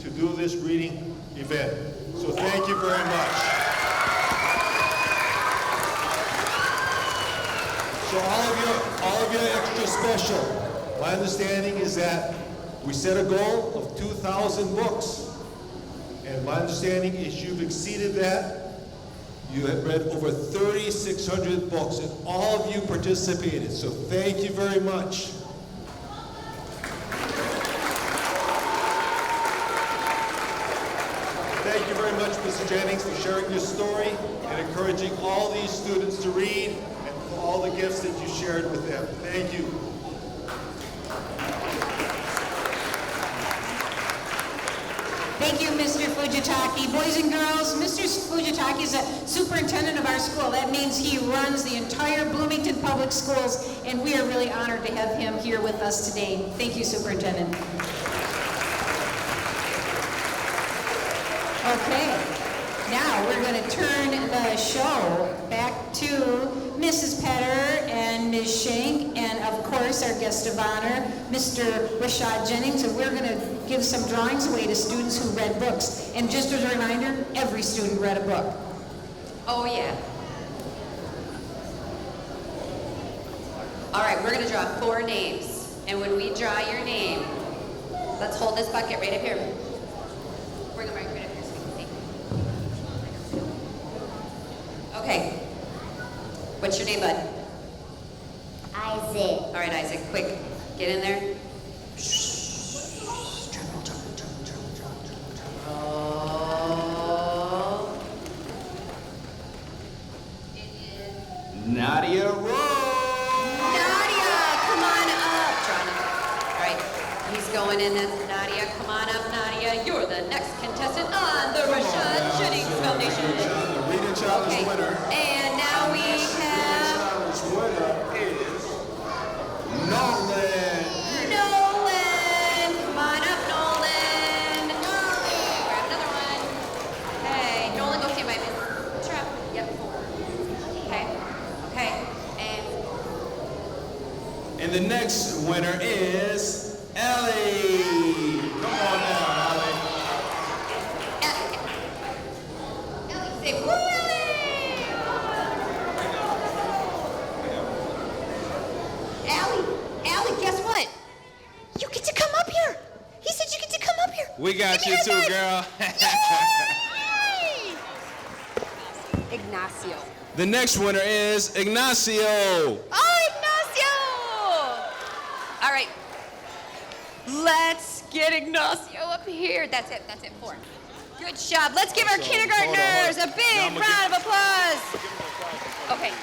to do this reading event. So thank you very much. So all of you are extra special. My understanding is that we set a goal of 2,000 books. And my understanding is you've exceeded that. You have read over 3,600 books, and all of you participated. So thank you very much. Thank you very much, Mr. Jennings, for sharing your story and encouraging all these students to read and for all the gifts that you shared with them. Thank you. Thank you, Mr. Fujitaki. Boys and girls, Mr. Fujitaki is a superintendent of our school. That means he runs the entire Bloomington Public Schools, and we are really honored to have him here with us today. Thank you, Superintendent. Okay, now we're going to turn the show back to Mrs. Petter and Ms. Shank, and of course our guest of honor, Mr. Rashad Jennings, and we're going to give some drawings away to students who read books. And just as a reminder, every student read a book. Oh, yeah. All right, we're going to draw 4 names. And when we draw your name, let's hold this bucket right up here. Bring them right up here so we can see. Okay. What's your name, bud? Isaac. All right, Isaac, quick. Get in there. Nadia Rose. Nadia, come on up. All right, he's going in. Nadia, come on up, Nadia. You're the next contestant on the Rashad Jennings Foundation. The Reading Challenge Okay, winner. and now we have Challenge winner is Nolan. Nolan. Come on up, Nolan. Grab another one. Okay, Nolan, go stand by Miss Trap. Yep. Okay. Okay. And the next winner is Ellie. Come on down, Ellie. Ellie, say woo, Ellie. Allie, guess what? You get to come up here. He said you get to come up here. We got Give me you a too, high girl. five. Yay! Ignacio. The next winner is Ignacio. Oh, Ignacio! All right. Let's get Ignacio up here. That's it. 4. Good job. Let's give our kindergartners a big round of applause. Okay.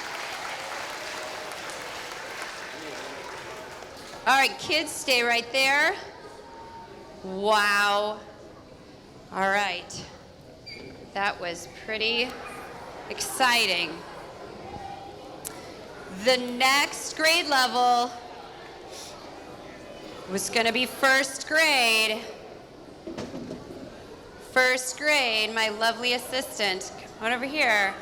All right, kids, stay right there. Wow. All right. That was pretty exciting. The next grade level was going to be first grade. First grade, my lovely assistant. Come on over here.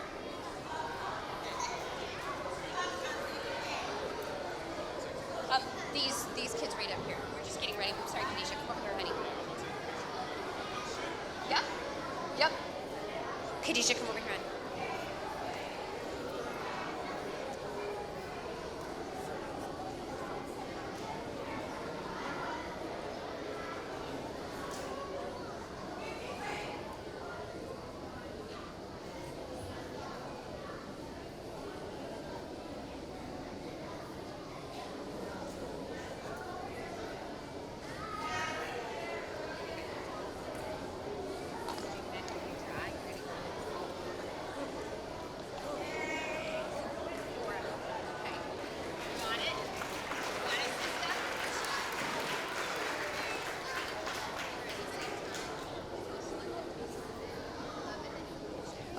These kids right up here. We're just getting ready. I'm sorry, Kanisha, come over here, honey. Yeah? Yep. Kanisha, come over here, honey.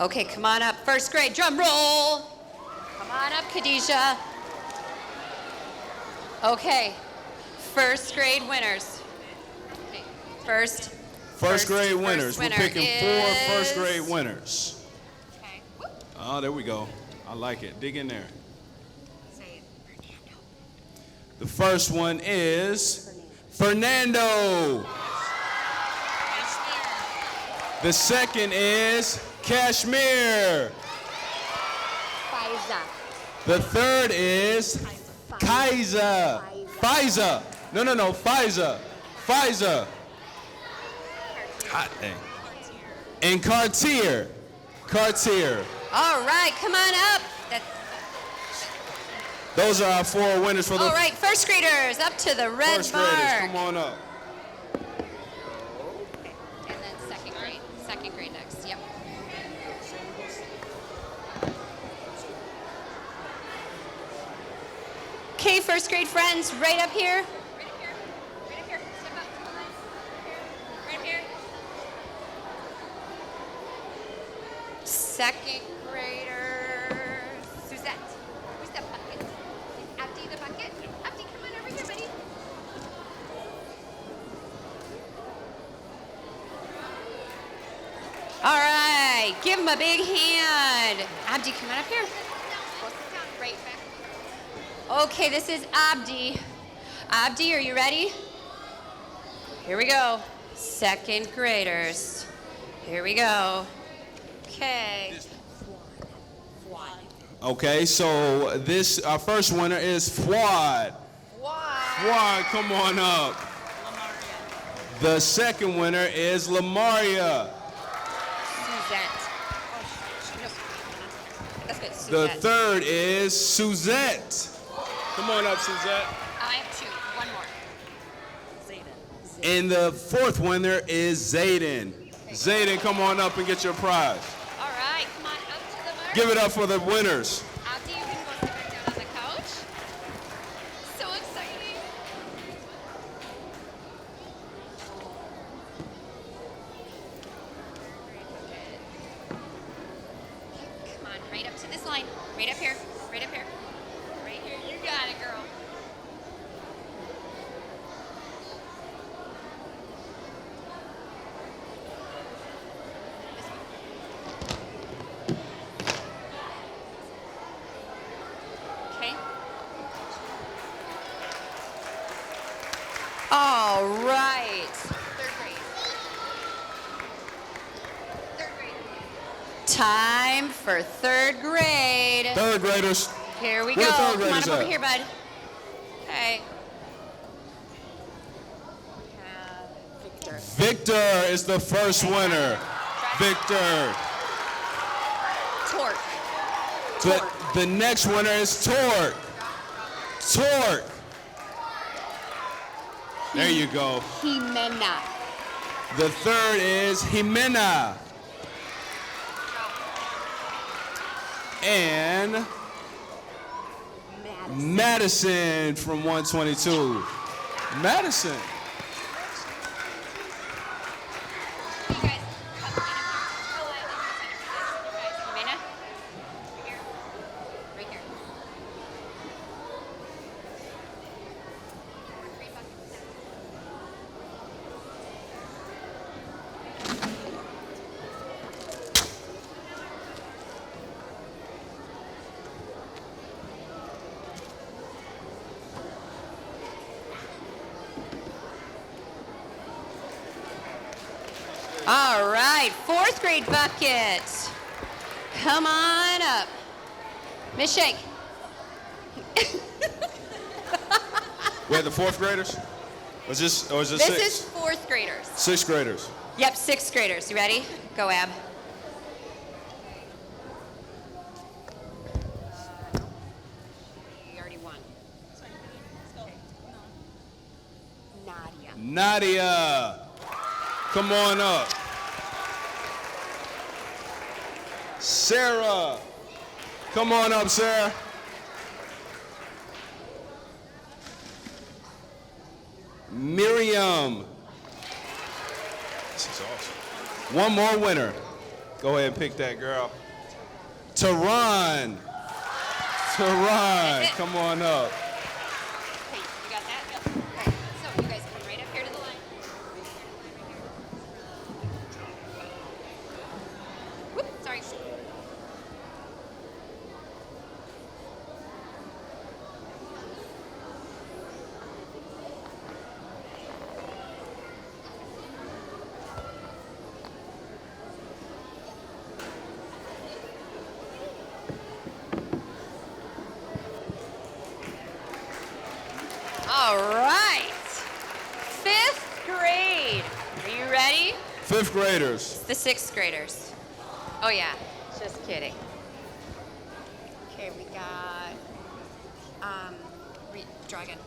Okay, come on up. First grade, drum roll. Come on up, Khadijah. Okay, first grade winners. Okay, First grade winners. We're winner picking four is- first grade winners. Okay. Oh, there we go. I like it. Dig in there. Say it, Fernando. The first one is Fernando. The second is Kashmir. Faiza. The third is Kaiser. Faiza. No, Faiza. Faiza. Hot dang. And Cartier. Cartier. All right, come on up. Those are our four winners for the All right, first graders, up to the red first graders. mark. Come on up. And then second grade next, yep. Okay, first grade friends, right up here. Right up here, step up. Right up here. Second grader, Suzette. Who's the bucket? Is Abdi the bucket? Abdi, come on over here, buddy. All right, give him a big hand. Abdi, come on up here. Go sit down right back. Okay, this is Abdi. Abdi, are you ready? Here we go. Second graders. Here we go. Okay. Okay, so our first winner is Fuad. Fuad, come on up. The second winner is Lamaria. Suzette. That's good. The Suzette. third is Suzette. Come on up, Suzette. I have two. One more. And the fourth winner is Zayden. Zayden, come on up and get your prize. All right, come on up to the mark. Give it up for the winners. Abdi, you can go sit back down on the couch. So exciting. Come on, right up to this line. Right up here. Right up here. Right here. You got it, girl. Okay. All right. Third grade. Third grade. Time for third grade. Third graders. Here we Where go. the third Come on graders up over at? here, bud. Okay. Victor. Victor is the first winner. Victor. Torque. The next winner is Torque. Torque. There you go. Jimena. The third is Jimena. And Madison from 122. Madison. You guys, Jimena? Right here. Right here. All right, fourth grade bucket. Come on up. Miss Shank. We're the fourth graders? Or is this This sixth? is fourth graders. Sixth graders. Yep, sixth graders. You ready? Go, Ab. You already won. Nadia. Nadia. Come on up. Sarah. Come on up, Sarah. Miriam. This is awesome. One more winner. Go ahead and pick that girl. Tehran. Tehran, come on up. Hey, you got that? Yep. Okay, so you guys come right up here to the line. Whoop, sorry. All right. 5th grade. Are you ready? 5th graders. The 6th graders. Oh, yeah. Just kidding. Okay, we got. Draw again.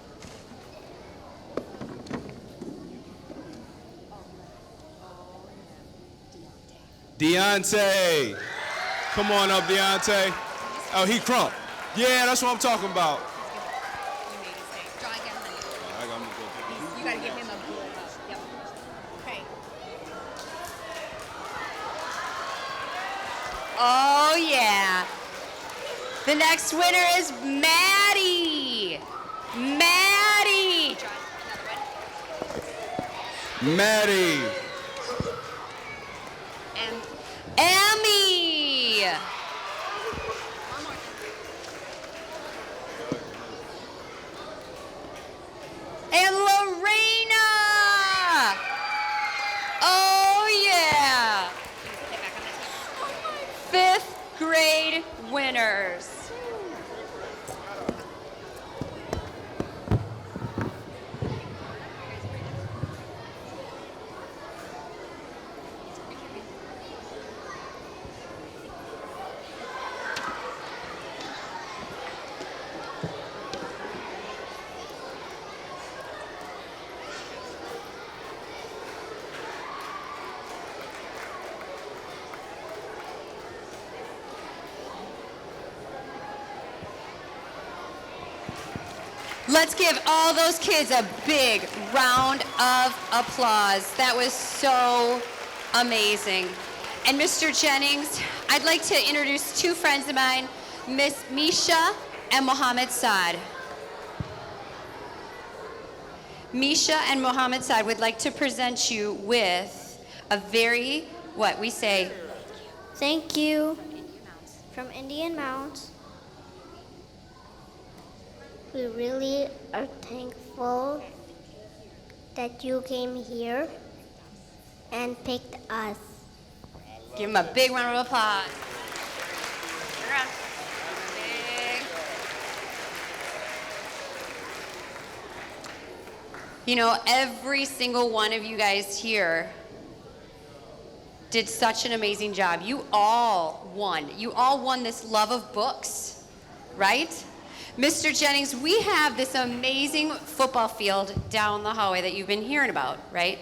Deontay. Come on up, Deontay. Oh, he crump. Yeah, that's what I'm talking about. Draw again, honey. You gotta give him a good. Yep. Okay. Oh, yeah. The next winner is Maddie. Maddie. Maddie. And Emmy. And Lorena. Oh, yeah. 5th grade winners. Let's give all those kids a big round of applause. That was so amazing. And Mr. Jennings, I'd like to introduce 2 friends of mine, Miss Misha and Mohammed Saad. Misha and Mohammed Saad would like to present you with a very, what we say? Thank you. From Indian Mounds. We really are thankful that you came here and picked us. Give him a big round of applause. Turn around. Big. You know, every single one of you guys here did such an amazing job. You all won. You all won this love of books, right? Mr. Jennings, we have this amazing football field down the hallway that you've been hearing about, right?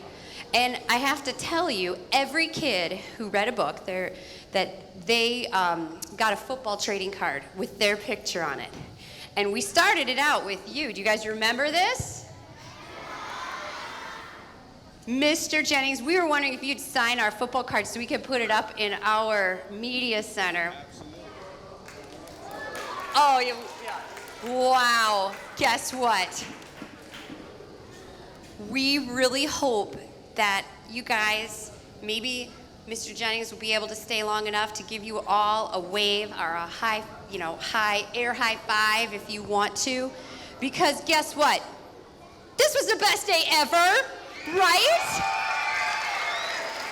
And I have to tell you, every kid who read a book, they got a football trading card with their picture on it. And we started it out with you. Do you guys remember this? Mr. Jennings, we were wondering if you'd sign our football card so we could put it up in our media center. Oh, yeah. Wow. Guess what? We really hope that you guys, maybe Mr. Jennings will be able to stay long enough to give you all a wave or a high five if you want to. Because guess what? This was the best day ever, right?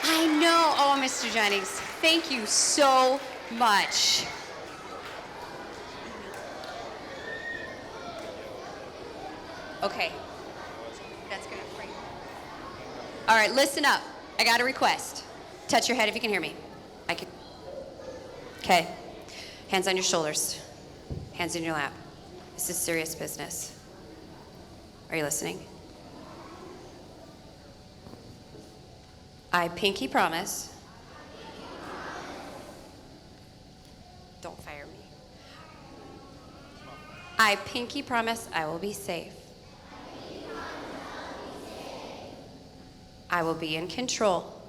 I know. Oh, Mr. Jennings, thank you so much. Okay. That's gonna break. All right, listen up. I got a request. Touch your head if you can hear me. I can. Okay. Hands on your shoulders. Hands in your lap. This is serious business. Are you listening? I pinky promise. Don't fire me. I pinky promise I will be safe. I will be in control.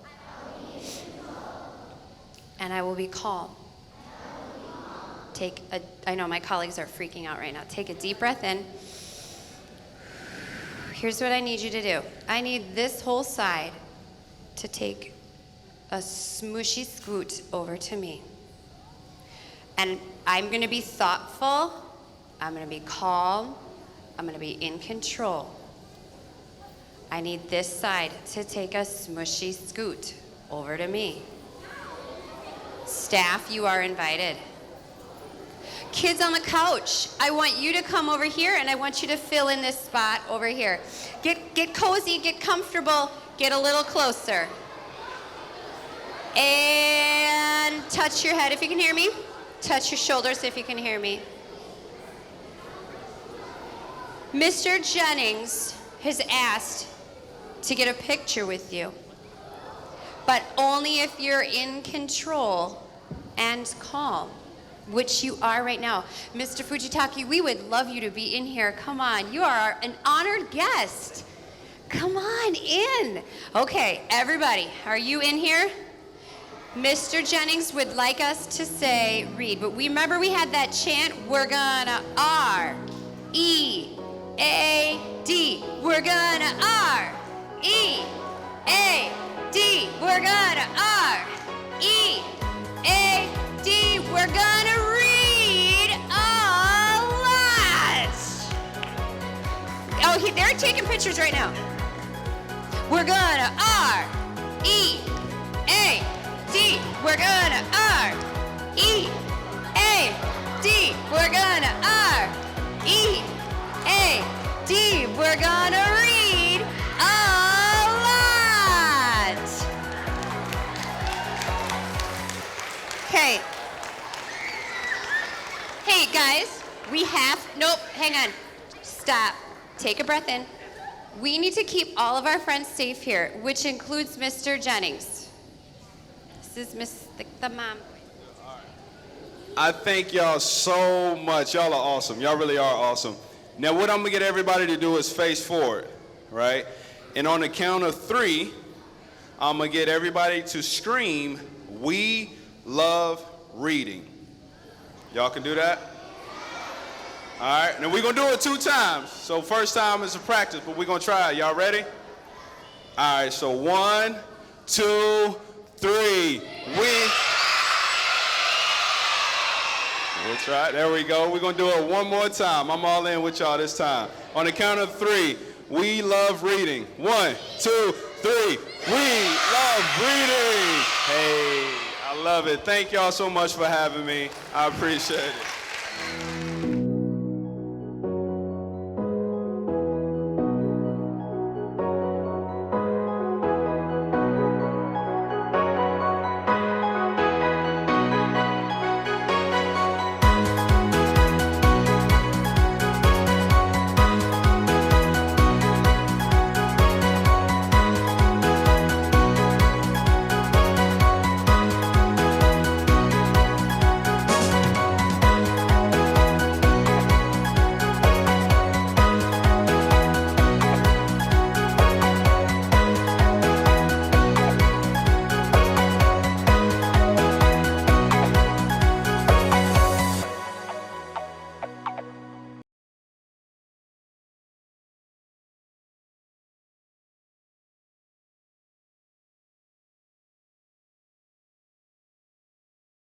and I will be calm. I know my colleagues are freaking out right now. Take a deep breath in. Here's what I need you to do. I need this whole side to take a smooshy scoot over to me. And I'm going to be thoughtful. I'm going to be calm. I'm going to be in control. I need this side to take a smooshy scoot over to me. Staff, you are invited. Kids on the couch, I want you to come over here and I want you to fill in this spot over here. Get cozy, get comfortable, get a little closer. And touch your head if you can hear me. Touch your shoulders if you can hear me. Mr. Jennings has asked to get a picture with you, but only if you're in control and calm, which you are right now. Mr. Fujitaki, we would love you to be in here. Come on, you are an honored guest. Come on in. Okay, everybody, are you in here? Mr. Jennings would like us to say read, but remember we had that chant, we're gonna R-E-A-D. We're gonna R-E-A-D. We're gonna R-E-A-D. We're gonna read a lot. Oh, they're taking pictures right now. We're gonna R-E-A-D. We're gonna R-E-A-D. We're gonna R-E-A-D. We're gonna read a lot. Okay. Hey guys, hang on. Stop. Take a breath in. We need to keep all of our friends safe here, which includes Mr. Jennings. This is the mom. I thank y'all so much. Y'all are awesome. Y'all really are awesome. Now what I'm gonna get everybody to do is face forward, right? And on the count of 3, I'm gonna get everybody to scream, "We love reading." Y'all can do that? All right, now we're gonna do it 2 times. So first time is a practice, but we're gonna try it. Y'all ready? All right, so 1, 2, 3. We'll try it. There we go. We're gonna do it one more time. I'm all in with y'all this time. On the count of 3, we love reading. 1, 2, 3. We love reading. Hey, I love it. Thank y'all so much for having me. I appreciate it.